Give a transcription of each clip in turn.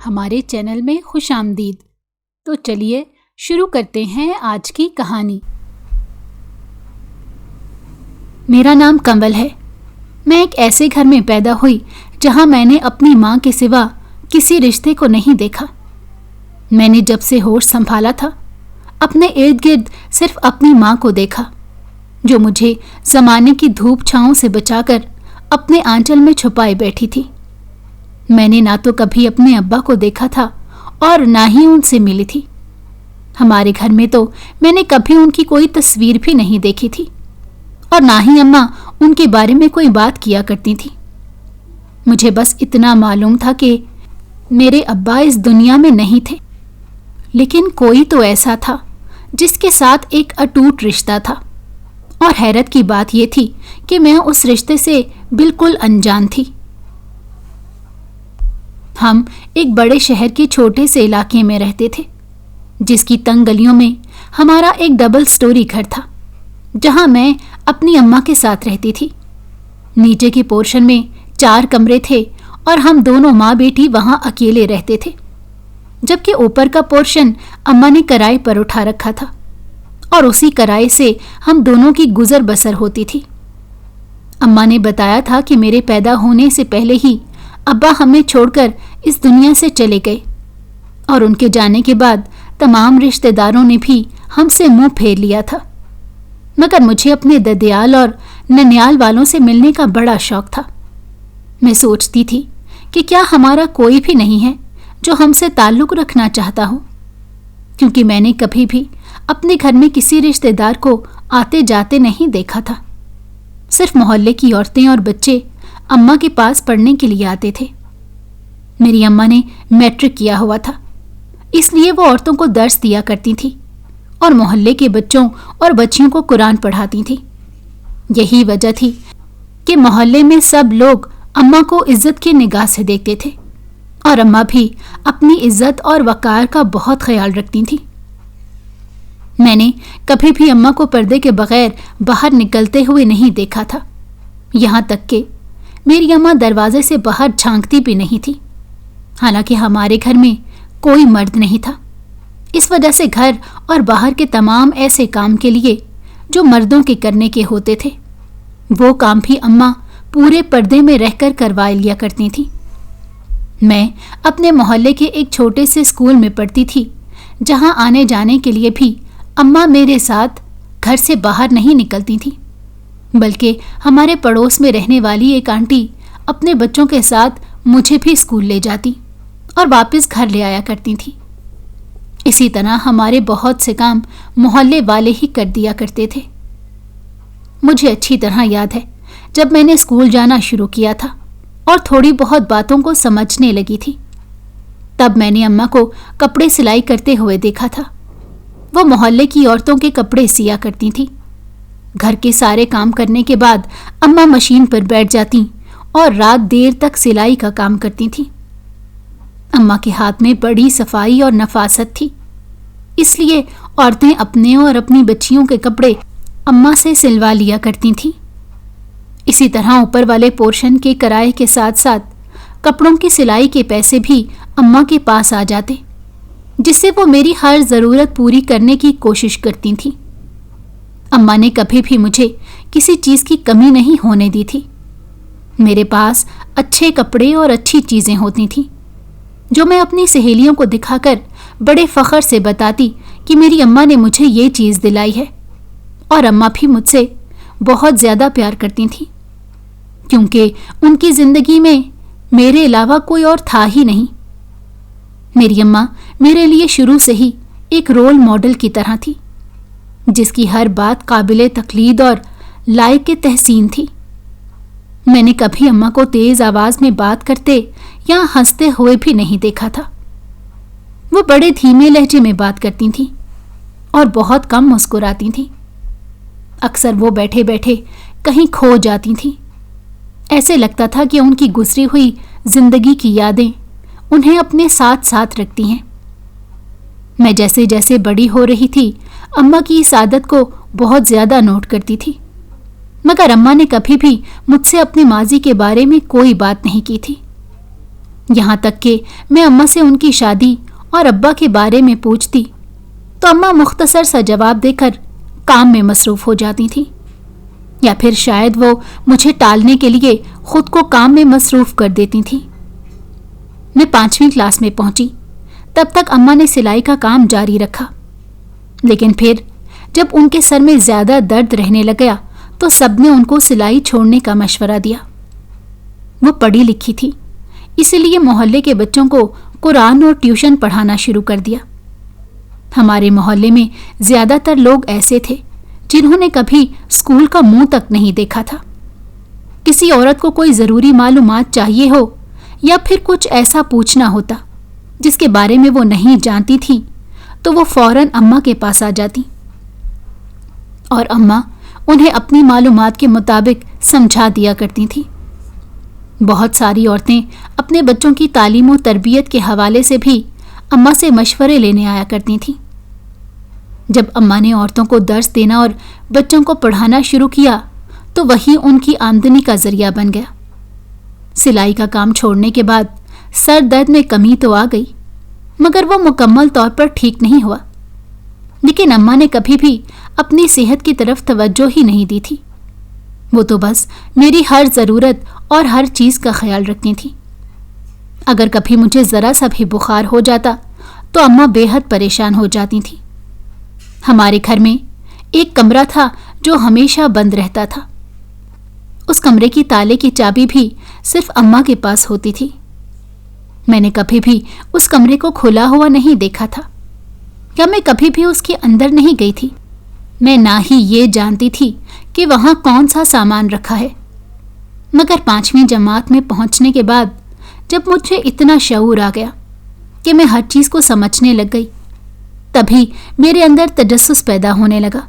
ہمارے چینل میں خوش آمدید۔ تو چلیے شروع کرتے ہیں آج کی کہانی۔ میرا نام کنول ہے۔ میں ایک ایسے گھر میں پیدا ہوئی جہاں میں نے اپنی ماں کے سوا کسی رشتے کو نہیں دیکھا۔ میں نے جب سے ہوش سنبھالا تھا اپنے ارد گرد صرف اپنی ماں کو دیکھا، جو مجھے زمانے کی دھوپ چھاؤں سے بچا کر اپنے آنچل میں چھپائے بیٹھی تھی۔ میں نے نہ تو کبھی اپنے ابا کو دیکھا تھا اور نہ ہی ان سے ملی تھی۔ ہمارے گھر میں تو میں نے کبھی ان کی کوئی تصویر بھی نہیں دیکھی تھی، اور نہ ہی اماں ان کے بارے میں کوئی بات کیا کرتی تھی۔ مجھے بس اتنا معلوم تھا کہ میرے ابا اس دنیا میں نہیں تھے، لیکن کوئی تو ایسا تھا جس کے ساتھ ایک اٹوٹ رشتہ تھا، اور حیرت کی بات یہ تھی کہ میں اس رشتے سے بالکل انجان تھی۔ ہم ایک بڑے شہر کے چھوٹے سے علاقے میں رہتے تھے، جس کی تنگ گلیوں میں ہمارا ایک ڈبل سٹوری گھر تھا، جہاں میں اپنی اماں کے ساتھ رہتی تھی۔ نیچے کے پورشن میں 4 کمرے تھے اور ہم دونوں ماں بیٹی وہاں اکیلے رہتے تھے، جبکہ اوپر کا پورشن اماں نے کرائے پر اٹھا رکھا تھا، اور اسی کرائے سے ہم دونوں کی گزر بسر ہوتی تھی۔ اماں نے بتایا تھا کہ میرے پیدا ہونے سے پہلے ہی ابا ہمیں چھوڑ کر اس دنیا سے چلے گئے، اور ان کے جانے کے بعد تمام رشتہ داروں نے بھی ہم سے منہ پھیر لیا تھا، مگر مجھے اپنے ددیال اور ننیال والوں سے ملنے کا بڑا شوق تھا۔ میں سوچتی تھی کہ کیا ہمارا کوئی بھی نہیں ہے جو ہم سے تعلق رکھنا چاہتا ہو، کیونکہ میں نے کبھی بھی اپنے گھر میں کسی رشتہ دار کو آتے جاتے نہیں دیکھا تھا۔ صرف محلے کی عورتیں اور بچے اماں کے پاس پڑھنے کے لیے آتے تھے۔ میری اماں نے میٹرک کیا ہوا تھا، اس لیے وہ عورتوں کو درس دیا کرتی تھی اور محلے کے بچوں اور بچیوں کو قرآن پڑھاتی تھی۔ یہی وجہ تھی کہ محلے میں سب لوگ اماں کو عزت کی نگاہ سے دیکھتے تھے، اور اماں بھی اپنی عزت اور وقار کا بہت خیال رکھتی تھی۔ میں نے کبھی بھی اماں کو پردے کے بغیر باہر نکلتے ہوئے نہیں دیکھا تھا، یہاں تک کہ میری اماں دروازے سے باہر جھانکتی بھی نہیں تھی۔ حالانکہ ہمارے گھر میں کوئی مرد نہیں تھا، اس وجہ سے گھر اور باہر کے تمام ایسے کام کے لیے جو مردوں کے کرنے کے ہوتے تھے، وہ کام بھی اماں پورے پردے میں رہ کر کروا لیا کرتی تھی۔ میں اپنے محلے کے ایک چھوٹے سے اسکول میں پڑھتی تھی، جہاں آنے جانے کے لیے بھی اماں میرے ساتھ گھر سے باہر نہیں نکلتی تھی، بلکہ ہمارے پڑوس میں رہنے والی ایک آنٹی اپنے بچوں کے ساتھ مجھے بھی اسکول لے جاتی اور واپس گھر لے آیا کرتی تھی۔ اسی طرح ہمارے بہت سے کام محلے والے ہی کر دیا کرتے تھے۔ مجھے اچھی طرح یاد ہے جب میں نے اسکول جانا شروع کیا تھا اور تھوڑی بہت باتوں کو سمجھنے لگی تھی، تب میں نے اماں کو کپڑے سلائی کرتے ہوئے دیکھا تھا۔ وہ محلے کی عورتوں کے کپڑے سیا کرتی تھی۔ گھر کے سارے کام کرنے کے بعد اماں مشین پر بیٹھ جاتی اور رات دیر تک سلائی کا کام کرتی تھی۔ اماں کے ہاتھ میں بڑی صفائی اور نفاست تھی، اس لیے عورتیں اپنے اور اپنی بچیوں کے کپڑے اماں سے سلوا لیا کرتی تھیں۔ اسی طرح اوپر والے پورشن کے کرائے کے ساتھ ساتھ کپڑوں کی سلائی کے پیسے بھی اماں کے پاس آ جاتے، جس سے وہ میری ہر ضرورت پوری کرنے کی کوشش کرتی تھیں۔ اماں نے کبھی بھی مجھے کسی چیز کی کمی نہیں ہونے دی تھی۔ میرے پاس اچھے کپڑے اور اچھی چیزیں ہوتی تھیں، جو میں اپنی سہیلیوں کو دکھا کر بڑے فخر سے بتاتی کہ میری اماں نے مجھے یہ چیز دلائی ہے، اور اماں بھی مجھ سے بہت زیادہ پیار کرتی تھیں، کیونکہ ان کی زندگی میں میرے علاوہ کوئی اور تھا ہی نہیں۔ میری اماں میرے لیے شروع سے ہی ایک رول ماڈل کی طرح تھی، جس کی ہر بات قابل تقلید اور لائق تحسین تھی۔ میں نے کبھی اماں کو تیز آواز میں بات کرتے یا ہنستے ہوئے بھی نہیں دیکھا تھا۔ وہ بڑے دھیمے لہجے میں بات کرتی تھیں اور بہت کم مسکراتی تھیں۔ اکثر وہ بیٹھے بیٹھے کہیں کھو جاتی تھیں۔ ایسے لگتا تھا کہ ان کی گزری ہوئی زندگی کی یادیں انہیں اپنے ساتھ ساتھ رکھتی ہیں۔ میں جیسے جیسے بڑی ہو رہی تھی اماں کی اس عادت کو بہت زیادہ نوٹ کرتی تھی، مگر اماں نے کبھی بھی مجھ سے اپنے ماضی کے بارے میں کوئی بات نہیں کی تھی۔ یہاں تک کہ میں اماں سے ان کی شادی اور ابا کے بارے میں پوچھتی تو اماں مختصر سا جواب دے کر کام میں مصروف ہو جاتی تھیں، یا پھر شاید وہ مجھے ٹالنے کے لیے خود کو کام میں مصروف کر دیتی تھیں۔ میں 5ویں کلاس میں پہنچی، تب تک اماں نے سلائی کا کام جاری رکھا، لیکن پھر جب ان کے سر میں زیادہ درد رہنے لگا تو سب نے ان کو سلائی چھوڑنے کا مشورہ دیا۔ وہ پڑھی لکھی تھی، اسی لیے محلے کے بچوں کو قرآن اور ٹیوشن پڑھانا شروع کر دیا۔ ہمارے محلے میں زیادہ تر لوگ ایسے تھے جنہوں نے کبھی اسکول کا منہ تک نہیں دیکھا تھا۔ کسی عورت کو کوئی ضروری معلومات چاہیے ہو یا پھر کچھ ایسا پوچھنا ہوتا جس کے بارے میں وہ نہیں جانتی تھی تو وہ فوراً اماں کے پاس آ جاتی، اور اماں انہیں اپنی معلومات کے مطابق سمجھا دیا کرتی تھیں۔ بہت ساری عورتیں اپنے بچوں کی تعلیم و تربیت کے حوالے سے بھی اماں سے مشورے لینے آیا کرتی تھیں۔ جب اماں نے عورتوں کو درس دینا اور بچوں کو پڑھانا شروع کیا تو وہی ان کی آمدنی کا ذریعہ بن گیا۔ سلائی کا کام چھوڑنے کے بعد سر درد میں کمی تو آ گئی، مگر وہ مکمل طور پر ٹھیک نہیں ہوا۔ لیکن اماں نے کبھی بھی اپنی صحت کی طرف توجہ ہی نہیں دی تھی، وہ تو بس میری ہر ضرورت اور ہر چیز کا خیال رکھتی تھیں۔ اگر کبھی مجھے ذرا سا بھی بخار ہو جاتا تو اماں بے حد پریشان ہو جاتی تھیں۔ ہمارے گھر میں ایک کمرہ تھا جو ہمیشہ بند رہتا تھا۔ اس کمرے کی تالے کی چابی بھی صرف اماں کے پاس ہوتی تھی۔ میں نے کبھی بھی اس کمرے کو کھلا ہوا نہیں دیکھا تھا، یا میں کبھی بھی اس کے اندر نہیں گئی تھی۔ میں نہ ہی یہ جانتی تھی کہ وہاں کون سا سامان رکھا ہے، مگر 5ویں جماعت میں پہنچنے کے بعد جب مجھے اتنا شعور آ گیا کہ میں ہر چیز کو سمجھنے لگ گئی، تبھی میرے اندر تجسس پیدا ہونے لگا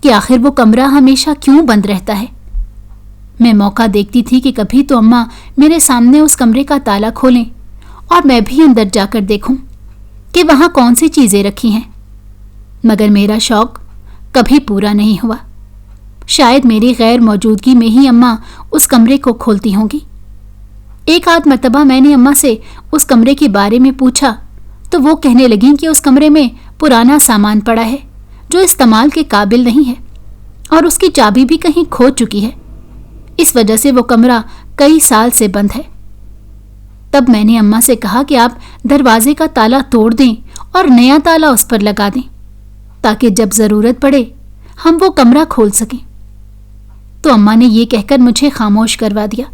کہ آخر وہ کمرہ ہمیشہ کیوں بند رہتا ہے۔ میں موقع دیکھتی تھی کہ کبھی تو اماں میرے سامنے اس کمرے کا تالا کھولیں اور میں بھی اندر جا کر دیکھوں کہ وہاں کون سی چیزیں رکھی ہیں، مگر میرا شوق کبھی پورا نہیں ہوا۔ شاید میری غیر موجودگی میں ہی اماں اس کمرے کو کھولتی ہوں گی۔ ایک آدھ مرتبہ میں نے اماں سے اس کمرے کے بارے میں پوچھا تو وہ کہنے لگیں کہ اس کمرے میں پرانا سامان پڑا ہے جو استعمال کے قابل نہیں ہے، اور اس کی چابی بھی کہیں کھو چکی ہے، اس وجہ سے وہ کمرہ کئی سال سے بند ہے۔ تب میں نے اماں سے کہا کہ آپ دروازے کا تالا توڑ دیں اور نیا تالا اس پر لگا دیں تاکہ جب ضرورت پڑے ہم وہ کمرہ کھول سکیں۔ تو اماں نے یہ کہہ کر مجھے خاموش کروا دیا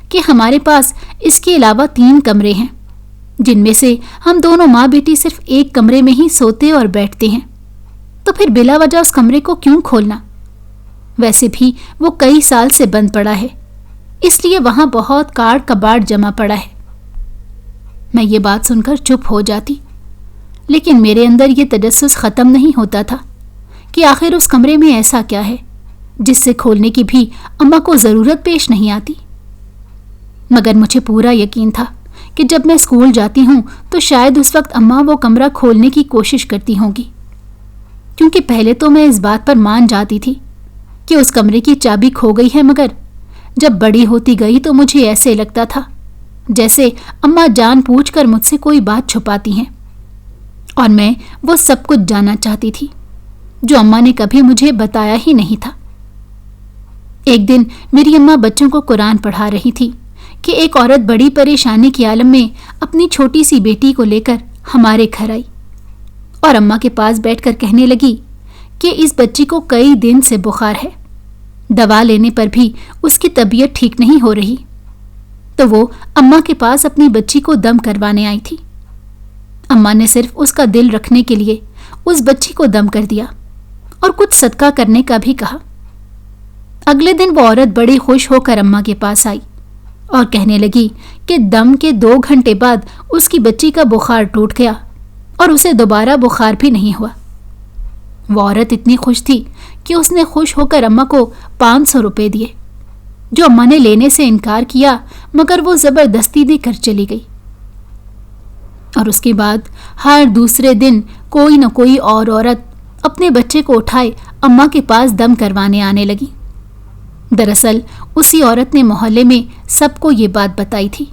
کہ ہمارے پاس اس کے علاوہ 3 کمرے ہیں، جن میں سے ہم دونوں ماں بیٹی صرف ایک کمرے میں ہی سوتے اور بیٹھتے ہیں، تو پھر بلا وجہ اس کمرے کو کیوں کھولنا؟ ویسے بھی وہ کئی سال سے بند پڑا ہے، اس لیے وہاں بہت کاڑ کباڑ جمع پڑا ہے۔ میں یہ بات سن کر چپ ہو جاتی، لیکن میرے اندر یہ تجسس ختم نہیں ہوتا تھا کہ آخر اس کمرے میں ایسا کیا ہے جس سے کھولنے کی بھی اماں کو ضرورت پیش نہیں آتی۔ مگر مجھے پورا یقین تھا کہ جب میں اسکول جاتی ہوں تو شاید اس وقت اماں وہ کمرہ کھولنے کی کوشش کرتی ہوں گی، کیونکہ پہلے تو میں اس بات پر مان جاتی تھی کہ اس کمرے کی چابی کھو گئی ہے، مگر جب بڑی ہوتی گئی تو مجھے ایسے لگتا تھا جیسے اماں جان بوجھ کر مجھ سے کوئی بات چھپاتی ہیں، اور میں وہ سب کچھ جاننا چاہتی تھی جو اماں نے کبھی مجھے بتایا ہی نہیں تھا۔ ایک دن میری اماں بچوں کو قرآن پڑھا رہی تھی کہ ایک عورت بڑی پریشانی کے عالم میں اپنی چھوٹی سی بیٹی کو لے کر ہمارے گھر آئی اور اماں کے پاس بیٹھ کر کہنے لگی کہ اس بچی کو کئی دن سے بخار ہے، دوا لینے پر بھی اس کی طبیعت ٹھیک نہیں ہو رہی۔ تو وہ اماں کے پاس اپنی بچی کو دم کروانے آئی تھی۔ اماں نے صرف اس کا دل رکھنے کے لیے اس بچی کو دم کر دیا اور کچھ صدقہ کرنے کا بھی کہا۔ اگلے دن وہ عورت بڑی خوش ہو کر اماں کے پاس آئی اور کہنے لگی کہ دم کے 2 گھنٹے بعد اس کی بچی کا بخار ٹوٹ گیا اور اسے دوبارہ بخار بھی نہیں ہوا۔ وہ عورت اتنی خوش تھی کہ اس نے خوش ہو کر اماں کو 500 روپے دیے، جو اماں نے لینے سے انکار کیا، مگر وہ زبردستی دے کر چلی گئی۔ اور اس کے بعد ہر دوسرے دن کوئی نہ کوئی اور عورت اپنے بچے کو اٹھائے اماں کے پاس دم کروانے آنے لگی۔ دراصل اسی عورت نے محلے میں سب کو یہ بات بتائی تھی،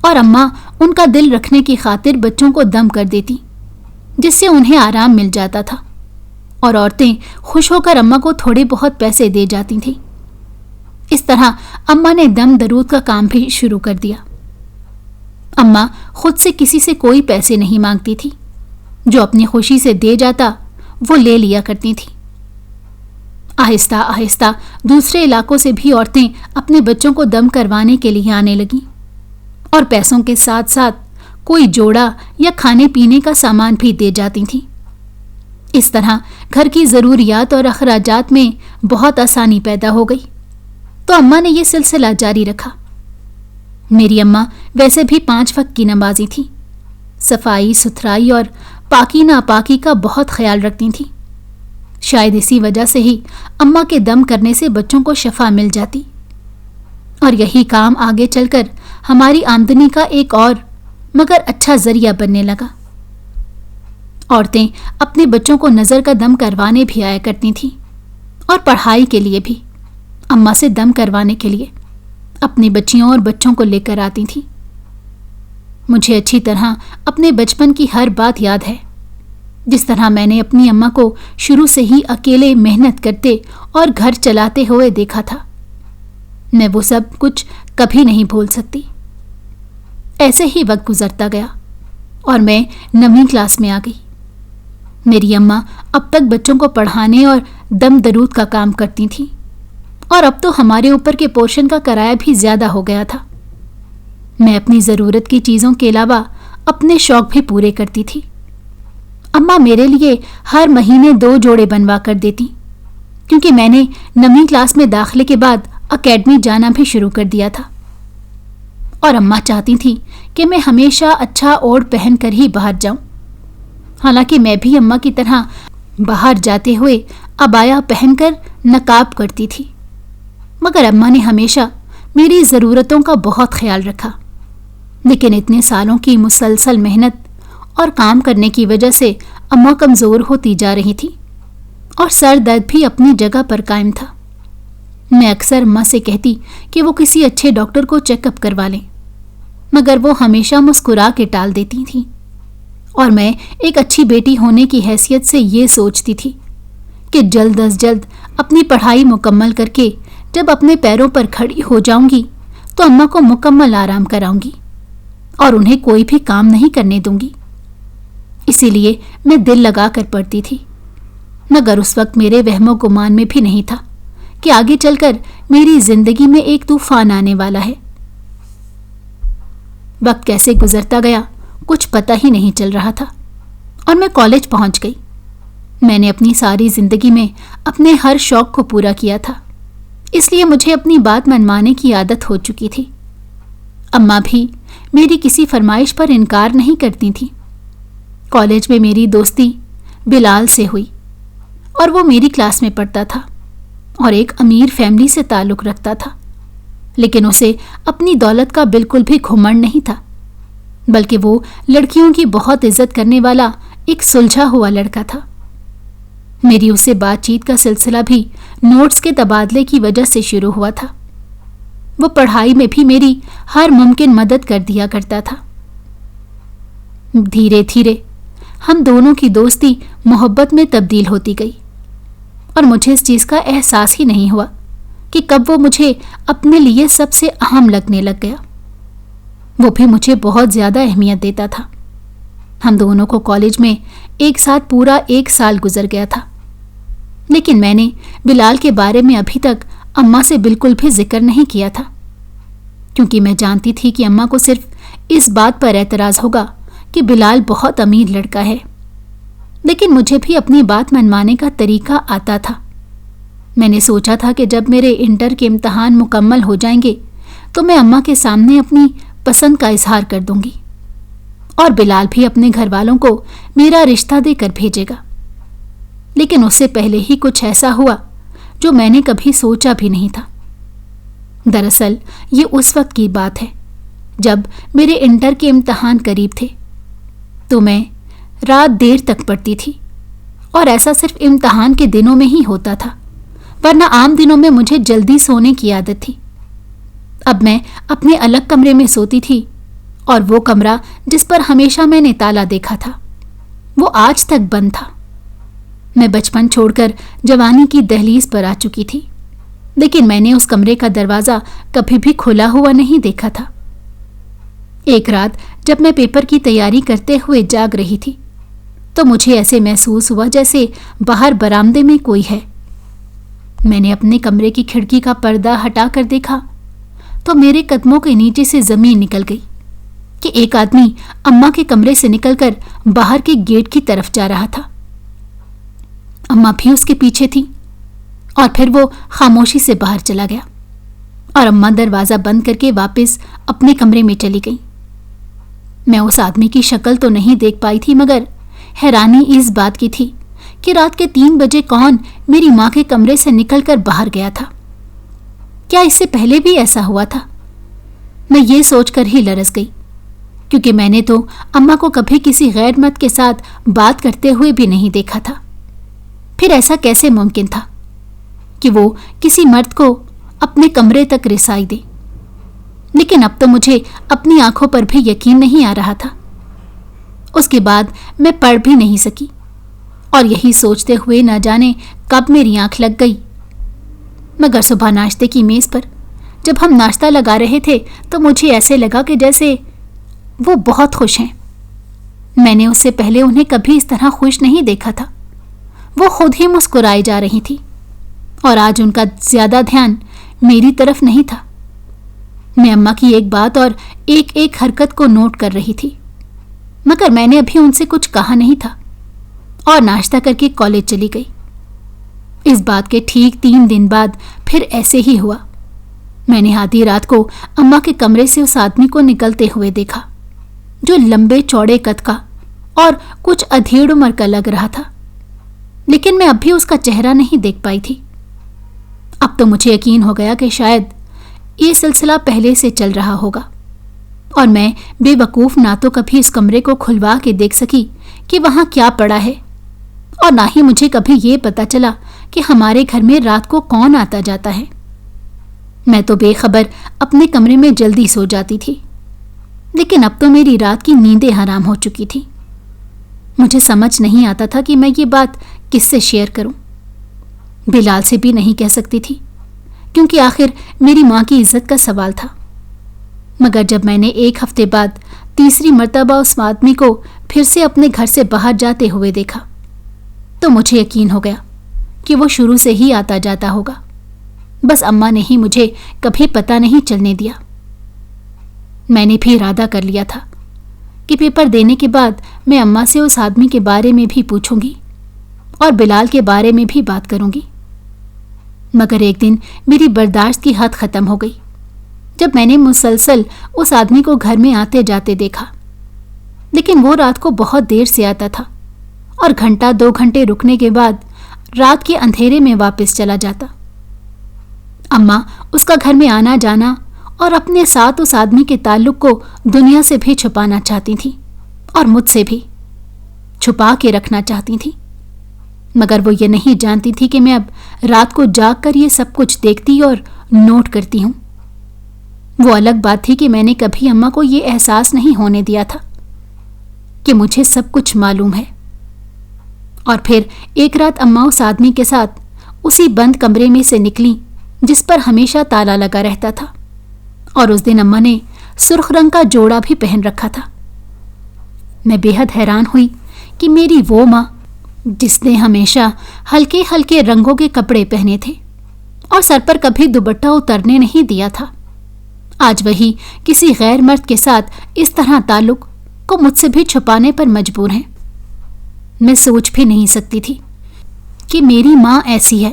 اور اماں ان کا دل رکھنے کی خاطر بچوں کو دم کر دیتی، جس سے انہیں آرام مل جاتا تھا، اور عورتیں خوش ہو کر اماں کو تھوڑے بہت پیسے دے جاتی تھیں۔ اس طرح اماں نے دم درود کا کام بھی شروع کر دیا۔ اماں خود سے کسی سے کوئی پیسے نہیں مانگتی تھی، جو اپنی خوشی سے دے جاتا وہ لے لیا کرتی تھی۔ آہستہ آہستہ دوسرے علاقوں سے بھی عورتیں اپنے بچوں کو دم کروانے کے لیے آنے لگیں، اور پیسوں کے ساتھ ساتھ کوئی جوڑا یا کھانے پینے کا سامان بھی دے جاتی تھیں۔ اس طرح گھر کی ضروریات اور اخراجات میں بہت آسانی پیدا ہو گئی، تو اماں نے یہ سلسلہ جاری رکھا۔ میری اماں ویسے بھی 5 وقت کی نمازی تھی، صفائی ستھرائی اور پاکی ناپاکی کا بہت خیال رکھتی تھیں۔ شاید اسی وجہ سے ہی اماں کے دم کرنے سے بچوں کو شفا مل جاتی، اور یہی کام آگے چل کر ہماری آمدنی کا ایک اور مگر اچھا ذریعہ بننے لگا۔ عورتیں اپنے بچوں کو نظر کا دم کروانے بھی آیا کرتی تھیں، اور پڑھائی کے لیے بھی اماں سے دم کروانے کے لیے اپنی بچیوں اور بچوں کو لے کر آتی تھیں۔ مجھے اچھی طرح اپنے بچپن کی ہر بات یاد ہے، جس طرح میں نے اپنی اماں کو شروع سے ہی اکیلے محنت کرتے اور گھر چلاتے ہوئے دیکھا تھا۔ میں وہ سب کچھ کبھی نہیں بھول سکتی۔ ایسے ہی وقت گزرتا گیا اور میں 9ویں کلاس میں آ گئی۔ میری اماں اب تک بچوں کو پڑھانے اور دم درود کا کام کرتی تھیں، اور اب تو ہمارے اوپر کے پورشن کا کرایہ بھی زیادہ ہو گیا تھا۔ میں اپنی ضرورت کی چیزوں کے علاوہ اپنے شوق بھی پورے کرتی تھی۔ اماں میرے لیے ہر مہینے 2 جوڑے بنوا کر دیتی، کیونکہ میں نے 9ویں کلاس میں داخلے کے بعد اکیڈمی جانا بھی شروع کر دیا تھا، اور اماں چاہتی تھیں کہ میں ہمیشہ اچھا اوڑھ پہن کر ہی باہر جاؤں۔ حالانکہ میں بھی اماں کی طرح باہر جاتے ہوئے عبایا پہن کر نقاب کرتی تھی، مگر اماں نے ہمیشہ میری ضرورتوں کا بہت خیال رکھا۔ لیکن اتنے سالوں کی مسلسل محنت اور کام کرنے کی وجہ سے اماں کمزور ہوتی جا رہی تھی، اور سر درد بھی اپنی جگہ پر قائم تھا۔ میں اکثر اماں سے کہتی کہ وہ کسی اچھے ڈاکٹر کو چیک اپ کروا لیں، مگر وہ ہمیشہ مسکرا کے ٹال دیتی تھیں، اور میں ایک اچھی بیٹی ہونے کی حیثیت سے یہ سوچتی تھی کہ جلد از جلد اپنی پڑھائی مکمل کر کے جب اپنے پیروں پر کھڑی ہو جاؤں گی تو اماں کو مکمل آرام کراؤں گی، اور انہیں کوئی بھی کام نہیں کرنے دوں گی۔ اسی لیے میں دل لگا کر پڑھتی تھی، مگر اس وقت میرے وہم و گمان میں بھی نہیں تھا کہ آگے چل کر میری زندگی میں ایک طوفان آنے والا ہے۔ وقت کیسے گزرتا گیا کچھ پتہ ہی نہیں چل رہا تھا، اور میں کالج پہنچ گئی۔ میں نے اپنی ساری زندگی میں اپنے ہر شوق کو پورا کیا تھا، اس لیے مجھے اپنی بات منوانے کی عادت ہو چکی تھی۔ اماں بھی میری کسی فرمائش پر انکار نہیں کرتی تھیں۔ کالج میں میری دوستی بلال سے ہوئی، اور وہ میری کلاس میں پڑھتا تھا اور ایک امیر فیملی سے تعلق رکھتا تھا، لیکن اسے اپنی دولت کا بالکل بھی گھمنڈ نہیں تھا، بلکہ وہ لڑکیوں کی بہت عزت کرنے والا ایک سلجھا ہوا لڑکا تھا۔ میری اس سے بات چیت کا سلسلہ بھی نوٹس کے تبادلے کی وجہ سے شروع ہوا تھا۔ وہ پڑھائی میں بھی میری ہر ممکن مدد کر دیا کرتا تھا۔ دھیرے دھیرے ہم دونوں کی دوستی محبت میں تبدیل ہوتی گئی، اور مجھے اس چیز کا احساس ہی نہیں ہوا کہ کب وہ مجھے اپنے لیے سب سے اہم لگنے لگ گیا۔ وہ بھی مجھے بہت زیادہ اہمیت دیتا تھا۔ ہم دونوں کو کالج میں ایک ساتھ پورا 1 سال گزر گیا تھا، لیکن میں نے بلال کے بارے میں ابھی تک اماں سے بالکل بھی ذکر نہیں کیا تھا، کیونکہ میں جانتی تھی کہ اماں کو صرف اس بات پر اعتراض ہوگا کہ بلال بہت امیر لڑکا ہے۔ لیکن مجھے بھی اپنی بات منوانے کا طریقہ آتا تھا۔ میں نے سوچا تھا کہ جب میرے انٹر کے امتحان مکمل ہو جائیں گے تو میں اماں کے سامنے اپنی پسند کا اظہار کر دوں گی، اور بلال بھی اپنے گھر والوں کو میرا رشتہ دے کر بھیجے گا۔ لیکن اس سے پہلے ہی کچھ ایسا ہوا جو میں نے کبھی سوچا بھی نہیں تھا۔ دراصل یہ اس وقت کی بات ہے جب میرے انٹر کے امتحان قریب تھے، تو میں رات دیر تک پڑھتی تھی، اور ایسا صرف امتحان کے دنوں میں ہی ہوتا تھا، ورنہ عام دنوں میں مجھے جلدی سونے کی عادت تھی۔ اب میں اپنے الگ کمرے میں سوتی تھی، اور وہ کمرہ جس پر ہمیشہ میں نے تالا دیکھا تھا وہ آج تک بند تھا۔ میں بچپن چھوڑ کر جوانی کی دہلیز پر آ چکی تھی، لیکن میں نے اس کمرے کا دروازہ کبھی بھی کھلا ہوا نہیں دیکھا تھا۔ ایک رات جب میں پیپر کی تیاری کرتے ہوئے جاگ رہی تھی تو مجھے ایسے محسوس ہوا جیسے باہر برآمدے میں کوئی ہے۔ میں نے اپنے کمرے کی کھڑکی کا پردہ ہٹا کر دیکھا تو میرے قدموں کے نیچے سے زمین نکل گئی کہ ایک آدمی اماں کے کمرے سے نکل کر باہر کے گیٹ کی طرف جا رہا تھا۔ اماں بھی اس کے پیچھے تھی اور پھر وہ خاموشی سے باہر چلا گیا اور اماں دروازہ بند کر کے واپس اپنے کمرے میں چلی گئی۔ میں اس آدمی کی شکل تو نہیں دیکھ پائی تھی، مگر حیرانی اس بات کی تھی کہ رات کے 3 بجے کون میری ماں کے کمرے سے نکل کر باہر گیا تھا۔ کیا اس سے پہلے بھی ایسا ہوا تھا؟ میں یہ سوچ کر ہی لرز گئی، کیونکہ میں نے تو اماں کو کبھی کسی غیر مرد کے ساتھ بات کرتے ہوئے بھی نہیں دیکھا تھا۔ پھر ایسا کیسے ممکن تھا کہ وہ کسی مرد کو اپنے کمرے تک رسائی دے؟ لیکن اب تو مجھے اپنی آنکھوں پر بھی یقین نہیں آ رہا تھا۔ اس کے بعد میں پڑھ بھی نہیں سکی اور یہی سوچتے ہوئے نہ جانے کب میری آنکھ لگ گئی۔ مگر صبح ناشتے کی میز پر جب ہم ناشتہ لگا رہے تھے تو مجھے ایسے لگا کہ جیسے وہ بہت خوش ہیں۔ میں نے اس سے پہلے انہیں کبھی اس طرح خوش نہیں دیکھا تھا۔ وہ خود ہی مسکرائے جا رہی تھی اور آج ان کا زیادہ دھیان میری طرف نہیں تھا۔ میں اماں کی ایک بات اور ایک ایک حرکت کو نوٹ کر رہی تھی، مگر میں نے ابھی ان سے کچھ کہا نہیں تھا اور ناشتہ کر کے کالج چلی گئی۔ اس بات کے ٹھیک 3 دن بعد پھر ایسے ہی ہوا۔ میں نے آدھی رات کو اماں کے کمرے سے اس آدمی کو نکلتے ہوئے دیکھا جو لمبے چوڑے قد کا اور کچھ ادھیڑ عمر کا لگ رہا تھا، لیکن میں اب بھی اس کا چہرہ نہیں دیکھ پائی تھی۔ اب تو مجھے یقین ہو گیا کہ شاید یہ سلسلہ پہلے سے چل رہا ہوگا اور میں بے وقوف نہ تو کبھی اس کمرے کو کھلوا کے دیکھ سکی کہ وہاں کیا پڑا ہے، اور نہ ہی مجھے کبھی یہ پتا چلا کہ ہمارے گھر میں رات کو کون آتا جاتا ہے۔ میں تو بے خبر اپنے کمرے میں جلدی سو جاتی تھی، لیکن اب تو میری رات کی نیندیں حرام ہو چکی تھی۔ مجھے سمجھ نہیں آتا تھا کہ میں یہ بات کس سے شیئر کروں۔ بلال سے بھی نہیں کہہ سکتی تھی، کیونکہ آخر میری ماں کی عزت کا سوال تھا۔ مگر جب میں نے 1 ہفتے بعد تیسری مرتبہ اس آدمی کو پھر سے اپنے گھر سے باہر جاتے ہوئے دیکھا تو مجھے یقین ہو گیا کہ وہ شروع سے ہی آتا جاتا ہوگا، بس اماں نے ہی مجھے کبھی پتہ نہیں چلنے دیا۔ میں نے بھی ارادہ کر لیا تھا کہ پیپر دینے کے بعد میں اماں سے اس آدمی کے بارے میں بھی پوچھوں گی اور بلال کے بارے میں بھی بات کروں گی۔ مگر ایک دن میری برداشت کی حد ختم ہو گئی جب میں نے مسلسل اس آدمی کو گھر میں آتے جاتے دیکھا، لیکن وہ رات کو بہت دیر سے آتا تھا اور 1-2 گھنٹے رکنے کے بعد رات کے اندھیرے میں واپس چلا جاتا۔ اماں اس کا گھر میں آنا جانا اور اپنے ساتھ اس آدمی کے تعلق کو دنیا سے بھی چھپانا چاہتی تھیں اور مجھ سے بھی چھپا کے رکھنا چاہتی تھیں، مگر وہ یہ نہیں جانتی تھی کہ میں اب رات کو جاگ کر یہ سب کچھ دیکھتی اور نوٹ کرتی ہوں۔ وہ الگ بات تھی کہ میں نے کبھی اماں کو یہ احساس نہیں ہونے دیا تھا کہ مجھے سب کچھ معلوم ہے۔ اور پھر ایک رات اماں اس آدمی کے ساتھ اسی بند کمرے میں سے نکلی جس پر ہمیشہ تالا لگا رہتا تھا، اور اس دن اماں نے سرخ رنگ کا جوڑا بھی پہن رکھا تھا۔ میں بے حد حیران ہوئی کہ میری وہ ماں جس نے ہمیشہ ہلکے ہلکے رنگوں کے کپڑے پہنے تھے اور سر پر کبھی دوپٹہ اترنے نہیں دیا تھا، آج وہی کسی غیر مرد کے ساتھ اس طرح تعلق کو مجھ سے بھی چھپانے پر مجبور ہیں۔ میں سوچ بھی نہیں سکتی تھی کہ میری ماں ایسی ہے۔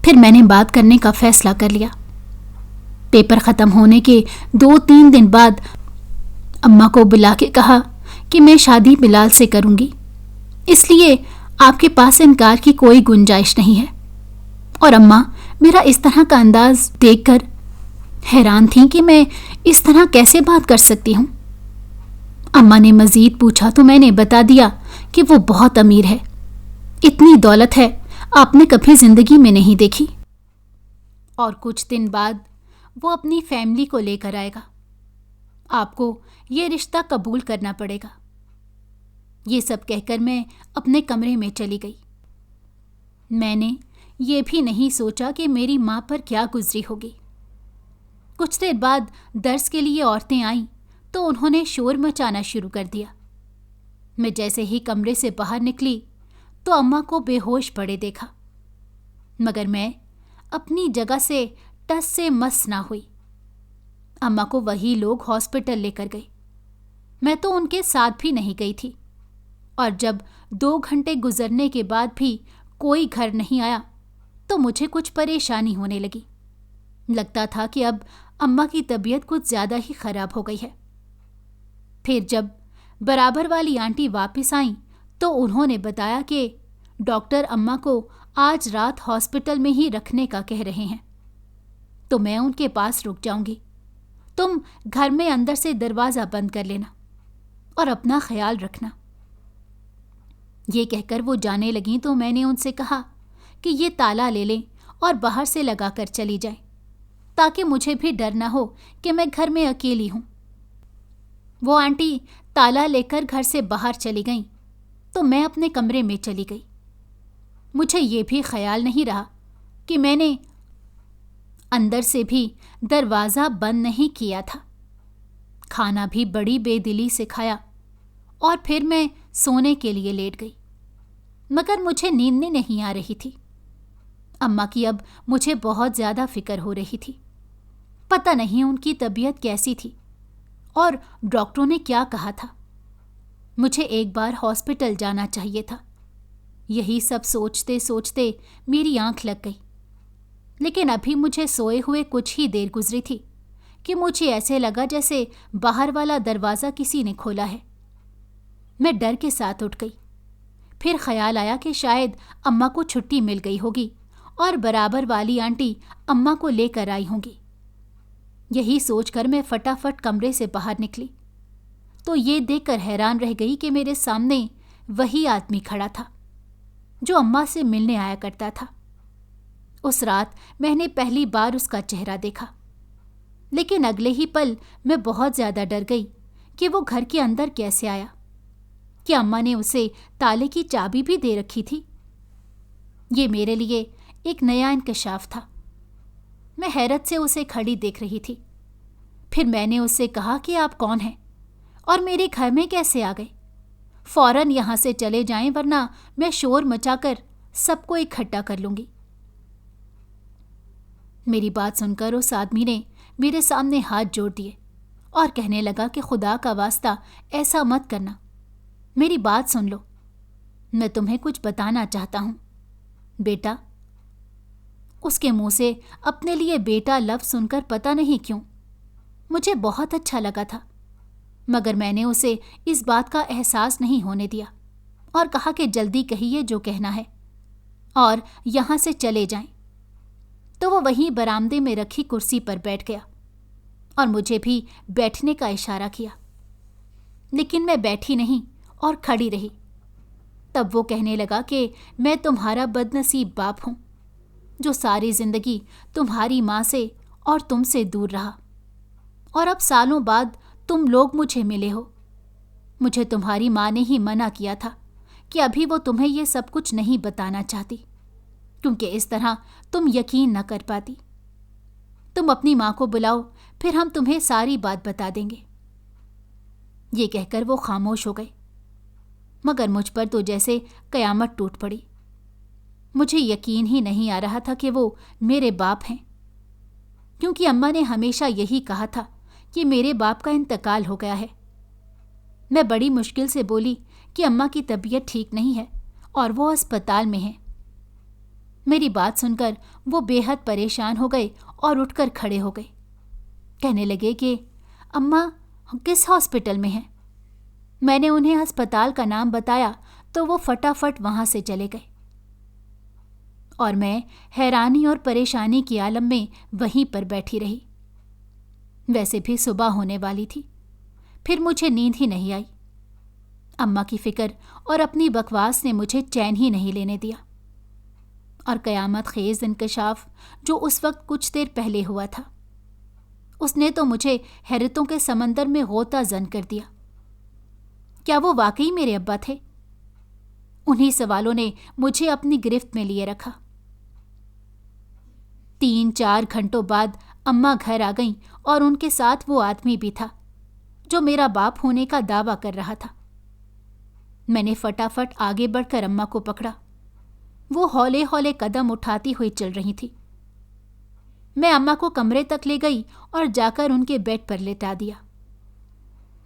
پھر میں نے بات کرنے کا فیصلہ کر لیا۔ پیپر ختم ہونے کے 2-3 دن بعد اماں کو بلا کے کہا کہ میں شادی بلال سے کروں گی، اس لیے آپ کے پاس انکار کی کوئی گنجائش نہیں ہے۔ اور اماں میرا اس طرح کا انداز دیکھ کر حیران تھیں کہ میں اس طرح کیسے بات کر سکتی ہوں۔ اماں نے مزید پوچھا تو میں نے بتا دیا کہ وہ بہت امیر ہے، اتنی دولت ہے آپ نے کبھی زندگی میں نہیں دیکھی، اور کچھ دن بعد وہ اپنی فیملی کو لے کر آئے گا آپ کو یہ رشتہ قبول کرنا پڑے گا۔ یہ سب کہہ کر میں اپنے کمرے میں چلی گئی۔ میں نے یہ بھی نہیں سوچا کہ میری ماں پر کیا گزری ہوگی۔ کچھ دیر بعد درس کے لیے عورتیں آئیں تو انہوں نے شور مچانا شروع کر دیا۔ میں جیسے ہی کمرے سے باہر نکلی تو اماں کو بے ہوش پڑے دیکھا، مگر میں اپنی جگہ سے ٹس سے مس نہ ہوئی۔ اماں کو وہی لوگ ہاسپٹل لے کر گئے، میں تو ان کے ساتھ بھی نہیں گئی تھی، اور جب 2 گھنٹے گزرنے کے بعد بھی کوئی گھر نہیں آیا تو مجھے کچھ پریشانی ہونے لگی۔ لگتا تھا کہ اب اماں کی طبیعت کچھ زیادہ ہی خراب ہو گئی ہے۔ پھر جب برابر والی آنٹی واپس آئیں تو انہوں نے بتایا کہ ڈاکٹر اماں کو آج رات ہاسپٹل میں ہی رکھنے کا کہہ رہے ہیں، تو میں ان کے پاس رک جاؤں گی۔ تم گھر میں اندر سے دروازہ بند کر لینا اور اپنا خیال رکھنا۔ یہ کہہ کر وہ جانے لگیں تو میں نے ان سے کہا کہ یہ تالا لے لیں اور باہر سے لگا کر چلی جائیں، تاکہ مجھے بھی ڈر نہ ہو کہ میں گھر میں اکیلی ہوں۔ وہ آنٹی تالا لے کر گھر سے باہر چلی گئیں تو میں اپنے کمرے میں چلی گئی۔ مجھے یہ بھی خیال نہیں رہا کہ میں نے اندر سے بھی دروازہ بند نہیں کیا تھا۔ کھانا بھی بڑی بے دلی سے کھایا اور پھر میں سونے کے لیے لیٹ گئی، مگر مجھے نیند نہیں آ رہی تھی۔ اماں کی اب مجھے بہت زیادہ فکر ہو رہی تھی۔ پتہ نہیں ان کی طبیعت کیسی تھی اور ڈاکٹروں نے کیا کہا تھا۔ مجھے ایک بار ہاسپٹل جانا چاہیے تھا۔ یہی سب سوچتے سوچتے میری آنکھ لگ گئی، لیکن ابھی مجھے سوئے ہوئے کچھ ہی دیر گزری تھی کہ مجھے ایسے لگا جیسے باہر والا دروازہ کسی نے کھولا ہے۔ میں ڈر کے ساتھ اٹھ گئی۔ پھر خیال آیا کہ شاید اماں کو چھٹی مل گئی ہوگی اور برابر والی آنٹی اماں کو لے کر آئی ہوں گی۔ یہی سوچ کر میں فٹافٹ کمرے سے باہر نکلی تو یہ دیکھ کر حیران رہ گئی کہ میرے سامنے وہی آدمی کھڑا تھا جو اماں سے ملنے آیا کرتا تھا۔ اس رات میں نے پہلی بار اس کا چہرہ دیکھا، لیکن اگلے ہی پل میں بہت زیادہ ڈر گئی کہ وہ گھر کے اندر کیسے آیا، کہ اماں نے اسے تالے کی چابی بھی دے رکھی تھی۔ یہ میرے لیے ایک نیا انکشاف تھا۔ میں حیرت سے اسے کھڑی دیکھ رہی تھی۔ پھر میں نے اس سے کہا کہ آپ کون ہیں اور میرے گھر میں کیسے آ گئے؟ فوراً یہاں سے چلے جائیں ورنہ میں شور مچا کر سب کو اکٹھا کر لوں گی۔ میری بات سن کر اس آدمی نے میرے سامنے ہاتھ جوڑ دیے اور کہنے لگا کہ خدا کا واسطہ ایسا مت کرنا، میری بات سن لو، میں تمہیں کچھ بتانا چاہتا ہوں۔ بیٹا، اس کے منہ سے اپنے لیے بیٹا لفظ سن کر پتہ نہیں کیوں مجھے بہت اچھا لگا تھا، مگر میں نے اسے اس بات کا احساس نہیں ہونے دیا اور کہا کہ جلدی کہیے جو کہنا ہے اور یہاں سے چلے جائیں۔ تو وہ وہیں برآمدے میں رکھی کرسی پر بیٹھ گیا اور مجھے بھی بیٹھنے کا اشارہ کیا، لیکن میں بیٹھی نہیں اور کھڑی رہی۔ تب وہ کہنے لگا کہ میں تمہارا بد نصیب باپ ہوں جو ساری زندگی تمہاری ماں سے اور تم سے دور رہا، اور اب سالوں بعد تم لوگ مجھے ملے ہو۔ مجھے تمہاری ماں نے ہی منع کیا تھا کہ ابھی وہ تمہیں یہ سب کچھ نہیں بتانا چاہتی، کیونکہ اس طرح تم یقین نہ کر پاتی۔ تم اپنی ماں کو بلاؤ، پھر ہم تمہیں ساری بات بتا دیں گے۔ یہ کہہ کر وہ خاموش ہو گئے، مگر مجھ پر تو جیسے قیامت ٹوٹ پڑی۔ مجھے یقین ہی نہیں آ رہا تھا کہ وہ میرے باپ ہیں، کیونکہ اماں نے ہمیشہ یہی کہا تھا کہ میرے باپ کا انتقال ہو گیا ہے۔ میں بڑی مشکل سے بولی کہ اماں کی طبیعت ٹھیک نہیں ہے اور وہ اسپتال میں ہیں۔ میری بات سن کر وہ بے حد پریشان ہو گئے اور اٹھ کر کھڑے ہو گئے۔ کہنے لگے کہ اماں کس ہاسپٹل میں ہیں؟ میں نے انہیں ہسپتال کا نام بتایا تو وہ فٹافٹ وہاں سے چلے گئے، اور میں حیرانی اور پریشانی کی عالم میں وہیں پر بیٹھی رہی۔ ویسے بھی صبح ہونے والی تھی، پھر مجھے نیند ہی نہیں آئی۔ اماں کی فکر اور اپنی بکواس نے مجھے چین ہی نہیں لینے دیا، اور قیامت خیز انکشاف جو اس وقت کچھ دیر پہلے ہوا تھا، اس نے تو مجھے حیرتوں کے سمندر میں غوطہ زن کر دیا۔ کیا وہ واقعی میرے ابا تھے؟ انہی سوالوں نے مجھے اپنی گرفت میں لیے رکھا۔ 3-4 گھنٹوں بعد اماں گھر آ گئیں اور ان کے ساتھ وہ آدمی بھی تھا جو میرا باپ ہونے کا دعویٰ کر رہا تھا۔ میں نے فٹافٹ آگے بڑھ کر اماں کو پکڑا۔ وہ ہولے ہولے قدم اٹھاتی ہوئی چل رہی تھی۔ میں اماں کو کمرے تک لے گئی اور جا کر ان کے بیڈ پر لٹا دیا۔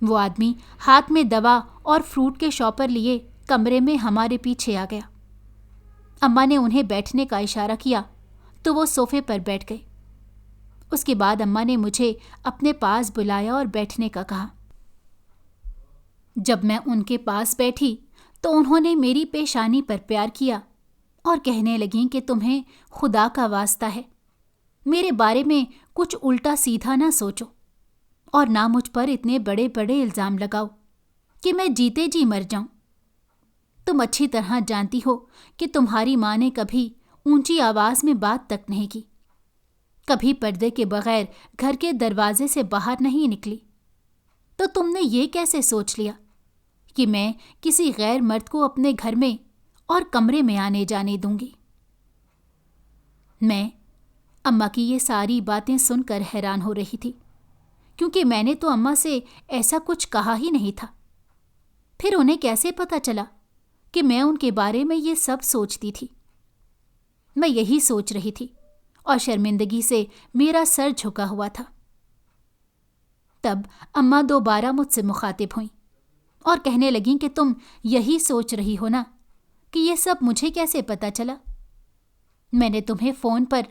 وہ آدمی ہاتھ میں دوا اور فروٹ کے شاپر لیے کمرے میں ہمارے پیچھے آ گیا۔ اماں نے انہیں بیٹھنے کا اشارہ کیا تو وہ صوفے پر بیٹھ گئے۔ اس کے بعد اماں نے مجھے اپنے پاس بلایا اور بیٹھنے کا کہا۔ جب میں ان کے پاس بیٹھی تو انہوں نے میری پیشانی پر پیار کیا اور کہنے لگیں کہ تمہیں خدا کا واسطہ ہے، میرے بارے میں کچھ الٹا سیدھا نہ سوچو اور نہ مجھ پر اتنے بڑے بڑے الزام لگاؤ کہ میں جیتے جی مر جاؤں۔ تم اچھی طرح جانتی ہو کہ تمہاری ماں نے کبھی اونچی آواز میں بات تک نہیں کی، کبھی پردے کے بغیر گھر کے دروازے سے باہر نہیں نکلی، تو تم نے یہ کیسے سوچ لیا کہ میں کسی غیر مرد کو اپنے گھر میں اور کمرے میں آنے جانے دوں گی؟ میں اماں کی یہ ساری باتیں سن کر حیران ہو رہی تھی، کیونکہ میں نے تو اماں سے ایسا کچھ کہا ہی نہیں تھا۔ پھر انہیں کیسے پتہ چلا کہ میں ان کے بارے میں یہ سب سوچتی تھی؟ میں یہی سوچ رہی تھی اور شرمندگی سے میرا سر جھکا ہوا تھا۔ تب اماں دوبارہ مجھ سے مخاطب ہوئیں اور کہنے لگیں کہ تم یہی سوچ رہی ہو نا کہ یہ سب مجھے کیسے پتہ چلا؟ میں نے تمہیں فون پر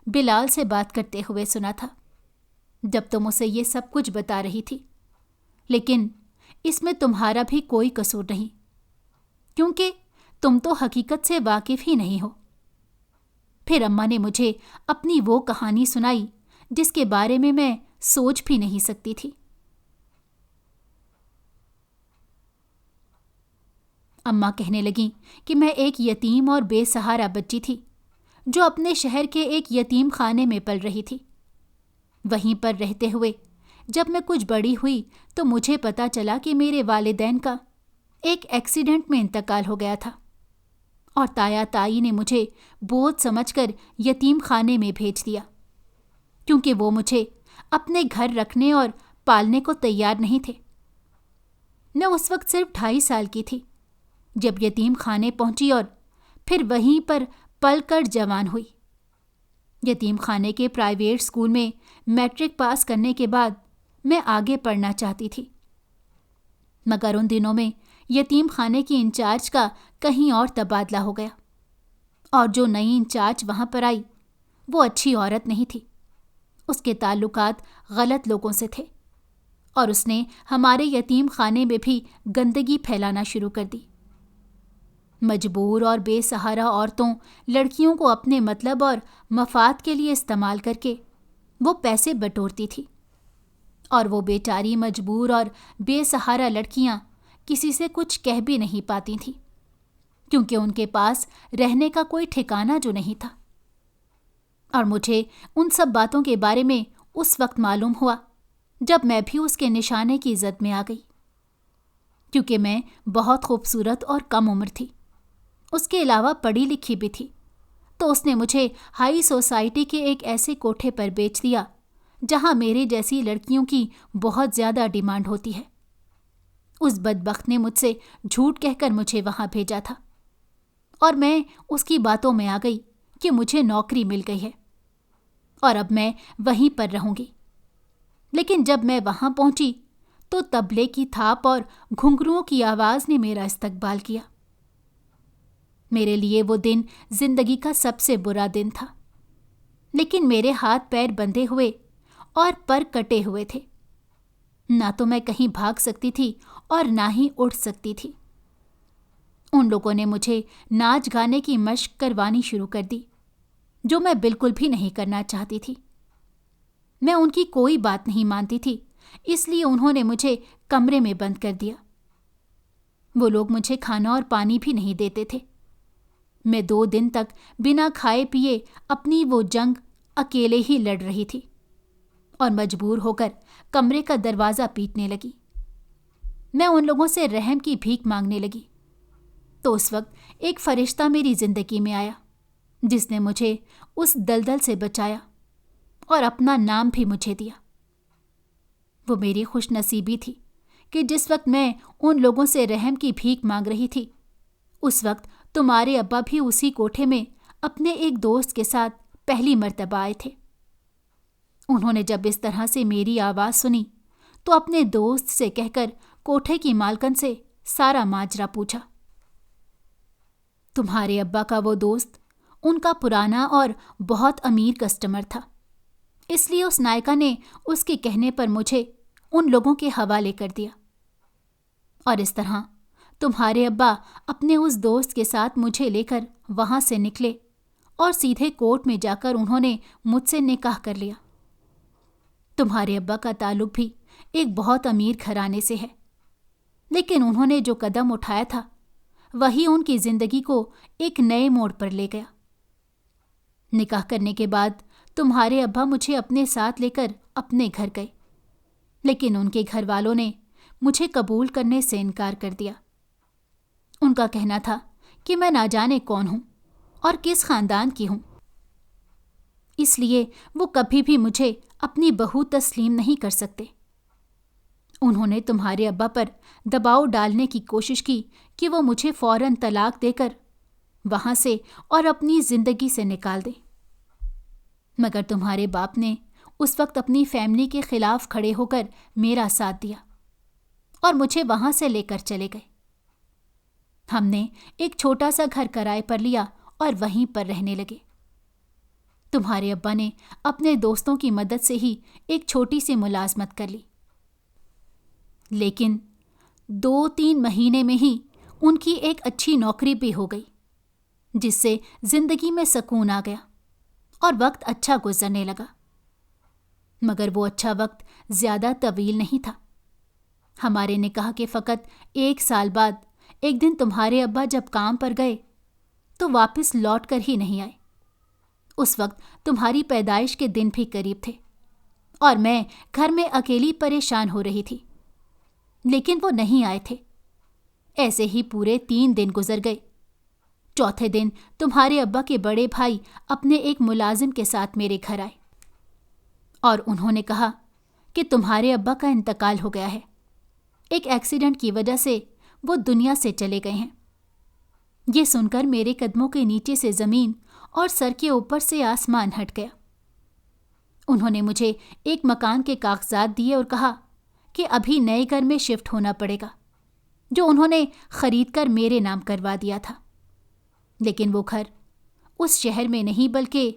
بلال سے بات کرتے ہوئے سنا تھا جب تم اسے یہ سب کچھ بتا رہی تھی، لیکن اس میں تمہارا بھی کوئی قصور نہیں، کیونکہ تم تو حقیقت سے واقف ہی نہیں ہو۔ پھر اماں نے مجھے اپنی وہ کہانی سنائی جس کے بارے میں میں سوچ بھی نہیں سکتی تھی۔ اماں کہنے لگیں کہ میں ایک یتیم اور بے سہارا بچی تھی جو اپنے شہر کے ایک یتیم خانے میں پل رہی تھی۔ وہیں پر رہتے ہوئے جب میں کچھ بڑی ہوئی تو مجھے پتا چلا کہ میرے والدین کا ایک ایکسیڈنٹ میں انتقال ہو گیا تھا، اور تایا تائی نے مجھے بوجھ سمجھ کر یتیم خانے میں بھیج دیا، کیونکہ وہ مجھے اپنے گھر رکھنے اور پالنے کو تیار نہیں تھے۔ میں اس وقت صرف 2.5 سال کی تھی جب یتیم خانے پہنچی اور پھر وہیں پر پل کر جوان ہوئی۔ یتیم خانے کے پرائیویٹ اسکول میں میٹرک پاس کرنے کے بعد میں آگے پڑھنا چاہتی تھی، مگر ان دنوں میں یتیم خانے کی انچارج کا کہیں اور تبادلہ ہو گیا، اور جو نئی انچارج وہاں پر آئی وہ اچھی عورت نہیں تھی۔ اس کے تعلقات غلط لوگوں سے تھے اور اس نے ہمارے یتیم خانے میں بھی گندگی پھیلانا شروع کر دی۔ مجبور اور بے سہارا عورتوں لڑکیوں کو اپنے مطلب اور مفاد کے لیے استعمال کر کے وہ پیسے بٹورتی تھی، اور وہ بیچاری مجبور اور بے سہارا لڑکیاں کسی سے کچھ کہہ بھی نہیں پاتی تھیں، کیونکہ ان کے پاس رہنے کا کوئی ٹھکانہ جو نہیں تھا۔ اور مجھے ان سب باتوں کے بارے میں اس وقت معلوم ہوا جب میں بھی اس کے نشانے کی زد میں آ گئی، کیونکہ میں بہت خوبصورت اور کم عمر تھی، اس کے علاوہ پڑھی لکھی بھی تھی، تو اس نے مجھے ہائی سوسائٹی کے ایک ایسے کوٹھے پر بیچ دیا جہاں میرے جیسی لڑکیوں کی بہت زیادہ ڈیمانڈ ہوتی ہے۔ اس بدبخت نے مجھ سے جھوٹ کہہ کر مجھے وہاں بھیجا تھا، اور میں اس کی باتوں میں آ گئی کہ مجھے نوکری مل گئی ہے اور اب میں وہیں پر رہوں گی۔ لیکن جب میں وہاں پہنچی تو طبلے کی تھاپ اور گھنگروؤں کی آواز نے میرا استقبال کیا۔ میرے لیے وہ دن زندگی کا سب سے برا دن تھا، لیکن میرے ہاتھ پیر بندھے ہوئے اور پر کٹے ہوئے تھے۔ نہ تو میں کہیں بھاگ سکتی تھی اور نہ ہی اٹھ سکتی تھی۔ ان لوگوں نے مجھے ناچ گانے کی مشق کروانی شروع کر دی، جو میں بالکل بھی نہیں کرنا چاہتی تھی۔ میں ان کی کوئی بات نہیں مانتی تھی، اس لیے انہوں نے مجھے کمرے میں بند کر دیا۔ وہ لوگ مجھے کھانا اور پانی بھی نہیں دیتے تھے۔ میں 2 دن تک بنا کھائے پیے اپنی وہ جنگ اکیلے ہی لڑ رہی تھی، اور مجبور ہو کر کمرے کا دروازہ پیٹنے لگی۔ میں ان لوگوں سے رحم کی بھیک مانگنے لگی تو اس وقت ایک فرشتہ میری زندگی میں آیا جس نے مجھے اس دلدل سے بچایا اور اپنا نام بھی مجھے دیا۔ وہ میری خوش نصیبی تھی کہ جس وقت میں ان لوگوں سے رحم کی بھیک مانگ رہی تھی اس وقت تمہارے ابا بھی اسی کوٹھے میں اپنے ایک دوست کے ساتھ پہلی مرتبہ آئے تھے۔ انہوں نے جب اس طرح سے میری آواز سنی تو اپنے دوست سے کہہ کر کوٹھے کی مالکن سے سارا ماجرا پوچھا۔ تمہارے ابا کا وہ دوست ان کا پرانا اور بہت امیر کسٹمر تھا، اس لیے اس نائکا نے اس کے کہنے پر مجھے ان لوگوں کے حوالے کر دیا، اور اس طرح تمہارے ابا اپنے اس دوست کے ساتھ مجھے لے کر وہاں سے نکلے اور سیدھے کورٹ میں جا کر انہوں نے مجھ سے نکاح کر لیا۔ تمہارے ابا کا تعلق بھی ایک بہت امیر گھرانے سے ہے، لیکن انہوں نے جو قدم اٹھایا تھا وہی ان کی زندگی کو ایک نئے موڑ پر لے گیا۔ نکاح کرنے کے بعد تمہارے ابا مجھے اپنے ساتھ لے کر اپنے گھر گئے، لیکن ان کے گھر والوں نے مجھے قبول کرنے سے انکار کر دیا۔ ان کا کہنا تھا کہ میں نہ جانے کون ہوں اور کس خاندان کی ہوں، اس لیے وہ کبھی بھی مجھے اپنی بہو تسلیم نہیں کر سکتے۔ انہوں نے تمہارے ابا پر دباؤ ڈالنے کی کوشش کی کہ وہ مجھے فوراً طلاق دے کر وہاں سے اور اپنی زندگی سے نکال دیں، مگر تمہارے باپ نے اس وقت اپنی فیملی کے خلاف کھڑے ہو کر میرا ساتھ دیا اور مجھے وہاں سے لے کر چلے گئے۔ ہم نے ایک چھوٹا سا گھر کرائے پر لیا اور وہیں پر رہنے لگے۔ تمہارے ابا نے اپنے دوستوں کی مدد سے ہی ایک چھوٹی سی ملازمت کر لی، لیکن 2-3 مہینے میں ہی ان کی ایک اچھی نوکری بھی ہو گئی، جس سے زندگی میں سکون آ گیا اور وقت اچھا گزرنے لگا۔ مگر وہ اچھا وقت زیادہ طویل نہیں تھا۔ ہمارے نکاح کے فقط 1 سال بعد ایک دن تمہارے ابا جب کام پر گئے تو واپس لوٹ کر ہی نہیں آئے۔ اس وقت تمہاری پیدائش کے دن بھی قریب تھے اور میں گھر میں اکیلی پریشان ہو رہی تھی، لیکن وہ نہیں آئے تھے۔ ایسے ہی پورے 3 دن گزر گئے۔ چوتھے دن تمہارے ابا کے بڑے بھائی اپنے ایک ملازم کے ساتھ میرے گھر آئے اور انہوں نے کہا کہ تمہارے ابا کا انتقال ہو گیا ہے، ایک ایکسیڈنٹ کی وجہ سے وہ دنیا سے چلے گئے ہیں۔ یہ سن کر میرے قدموں کے نیچے سے زمین اور سر کے اوپر سے آسمان ہٹ گیا۔ انہوں نے مجھے ایک مکان کے کاغذات دیے اور کہا کہ ابھی نئے گھر میں شفٹ ہونا پڑے گا، جو انہوں نے خرید کر میرے نام کروا دیا تھا، لیکن وہ گھر اس شہر میں نہیں بلکہ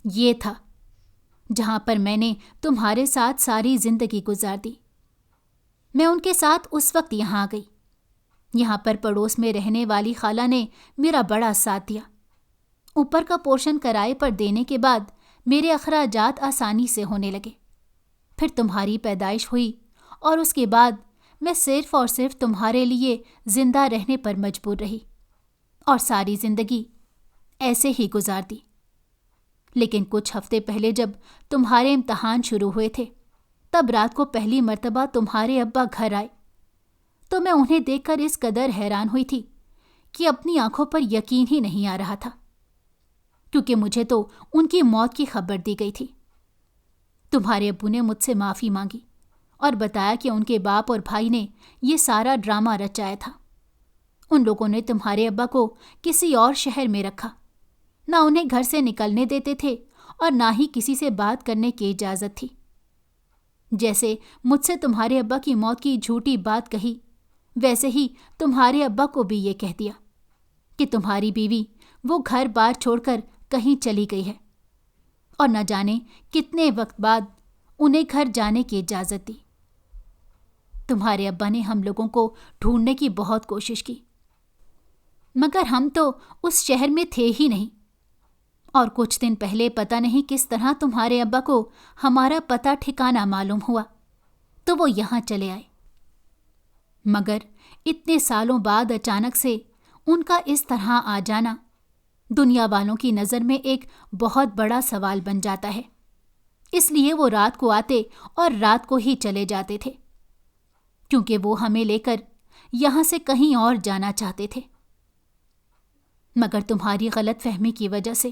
یہ تھا جہاں پر میں نے تمہارے ساتھ ساری زندگی گزار دی۔ میں ان کے ساتھ اس وقت یہاں آ گئی۔ یہاں پر پڑوس میں رہنے والی خالہ نے میرا بڑا ساتھ دیا۔ اوپر کا پورشن کرائے پر دینے کے بعد میرے اخراجات آسانی سے ہونے لگے۔ پھر تمہاری پیدائش ہوئی اور اس کے بعد میں صرف اور صرف تمہارے لیے زندہ رہنے پر مجبور رہی اور ساری زندگی ایسے ہی گزار دی۔ لیکن کچھ ہفتے پہلے جب تمہارے امتحان شروع ہوئے تھے تب رات کو پہلی مرتبہ تمہارے ابا گھر آئے تو میں انہیں دیکھ کر اس قدر حیران ہوئی تھی کہ اپنی آنکھوں پر یقین ہی نہیں آ رہا تھا، کیونکہ مجھے تو ان کی موت کی خبر دی گئی تھی۔ تمہارے ابو نے مجھ سے معافی مانگی اور بتایا کہ ان کے باپ اور بھائی نے یہ سارا ڈرامہ رچایا تھا۔ ان لوگوں نے تمہارے ابا کو کسی اور شہر میں رکھا، نہ انہیں گھر سے نکلنے دیتے تھے اور نہ ہی کسی سے بات کرنے کی اجازت تھی۔ جیسے مجھ سے تمہارے ابا کی موت کی جھوٹی بات کہی، ویسے ہی تمہارے ابا کو بھی یہ کہہ دیا کہ تمہاری بیوی وہ گھر بار چھوڑ کر کہیں چلی گئی ہے اور نہ جانے کتنے وقت بعد انہیں گھر جانے کی اجازت دی۔ تمہارے ابا نے ہم لوگوں کو ڈھونڈنے کی بہت کوشش کی، مگر ہم تو اس شہر میں تھے ہی نہیں، اور کچھ دن پہلے پتہ نہیں کس طرح تمہارے ابا کو ہمارا پتہ ٹھکانہ معلوم ہوا تو وہ یہاں چلے آئے۔ مگر اتنے سالوں بعد اچانک سے ان کا اس طرح آ جانا دنیا والوں کی نظر میں ایک بہت بڑا سوال بن جاتا ہے اس لیے وہ رات کو آتے اور رات کو ہی چلے جاتے تھے، کیونکہ وہ ہمیں لے کر یہاں سے کہیں اور جانا چاہتے تھے۔ مگر تمہاری غلط فہمی کی وجہ سے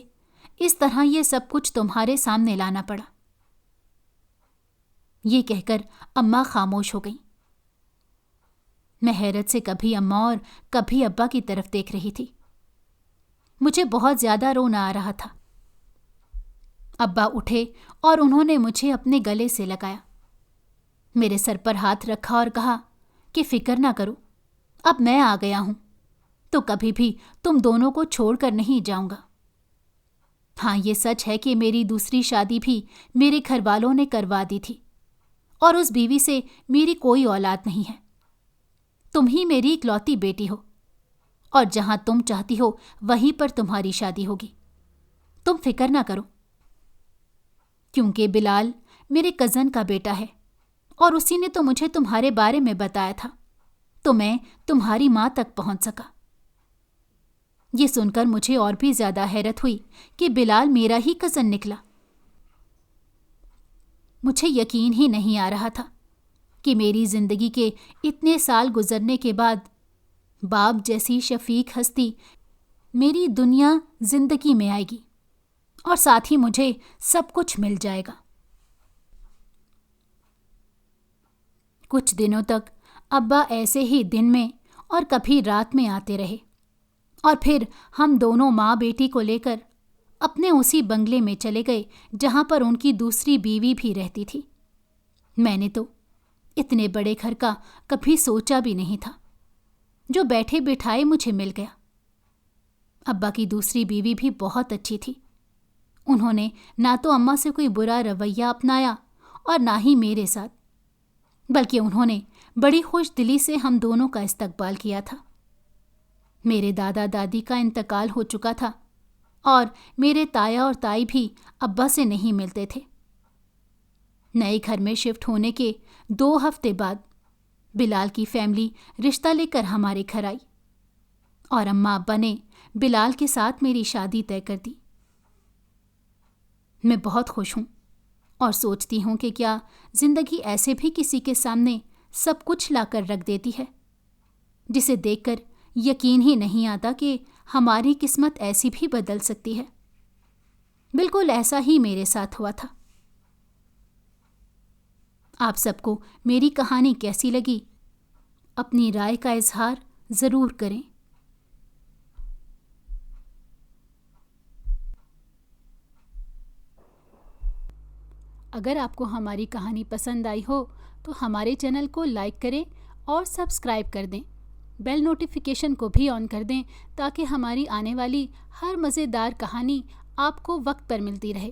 اس طرح یہ سب کچھ تمہارے سامنے لانا پڑا۔ یہ کہہ کر اماں خاموش ہو گئیں۔ میں حیرت سے کبھی اماں اور کبھی ابا کی طرف دیکھ رہی تھی۔ مجھے بہت زیادہ رونا آ رہا تھا۔ ابا اٹھے اور انہوں نے مجھے اپنے گلے سے لگایا، میرے سر پر ہاتھ رکھا اور کہا کہ فکر نہ کرو، اب میں آ گیا ہوں تو کبھی بھی تم دونوں کو چھوڑ کر نہیں جاؤں گا۔ ہاں، یہ سچ ہے کہ میری دوسری شادی بھی میرے گھر والوں نے کروا دی تھی اور اس بیوی سے میری کوئی اولاد نہیں ہے۔ تم ہی میری اکلوتی بیٹی ہو اور جہاں تم چاہتی ہو وہیں پر تمہاری شادی ہوگی۔ تم فکر نہ کرو، کیونکہ بلال میرے کزن کا بیٹا ہے اور اسی نے تو مجھے تمہارے بارے میں بتایا تھا، تو میں تمہاری ماں تک پہنچ سکا۔ یہ سن کر مجھے اور بھی زیادہ حیرت ہوئی کہ بلال میرا ہی کزن نکلا۔ مجھے یقین ہی نہیں آ رہا تھا کہ میری زندگی کے اتنے سال گزرنے کے بعد باپ جیسی شفیق ہستی میری دنیا زندگی میں آئے گی اور ساتھ ہی مجھے سب کچھ مل جائے گا۔ کچھ دنوں تک ابا ایسے ہی دن میں اور کبھی رات میں آتے رہے اور پھر ہم دونوں ماں بیٹی کو لے کر اپنے اسی بنگلے میں چلے گئے جہاں پر ان کی دوسری بیوی بھی رہتی تھی۔ میں نے تو اتنے بڑے گھر کا کبھی سوچا بھی نہیں تھا، جو بیٹھے بٹھائے مجھے مل گیا۔ ابا کی دوسری بیوی بھی بہت اچھی تھی۔ انہوں نے نہ تو اماں سے کوئی برا رویہ اپنایا اور نہ ہی میرے ساتھ، بلکہ انہوں نے بڑی خوش دلی سے ہم دونوں کا استقبال کیا تھا۔ میرے دادا دادی کا انتقال ہو چکا تھا اور میرے تایا اور تائی بھی ابا سے نہیں ملتے تھے۔ نئے گھر میں شفٹ ہونے کے 2 ہفتے بعد بلال کی فیملی رشتہ لے کر ہمارے گھر آئی اور اماں ابا نے بلال کے ساتھ میری شادی طے کر دی۔ میں بہت خوش ہوں اور سوچتی ہوں کہ کیا زندگی ایسے بھی کسی کے سامنے سب کچھ لا کر رکھ دیتی ہے، جسے دیکھ کر یقین ہی نہیں آتا کہ ہماری قسمت ایسی بھی بدل سکتی ہے۔ بالکل ایسا ہی میرے ساتھ ہوا تھا۔ آپ سب کو میری کہانی کیسی لگی؟ اپنی رائے کا اظہار ضرور کریں۔ اگر آپ کو ہماری کہانی پسند آئی ہو تو ہمارے چینل کو لائک کریں اور سبسکرائب کر دیں۔ بیل نوٹیفیکیشن کو بھی آن کر دیں تاکہ ہماری آنے والی ہر مزیدار کہانی آپ کو وقت پر ملتی رہے۔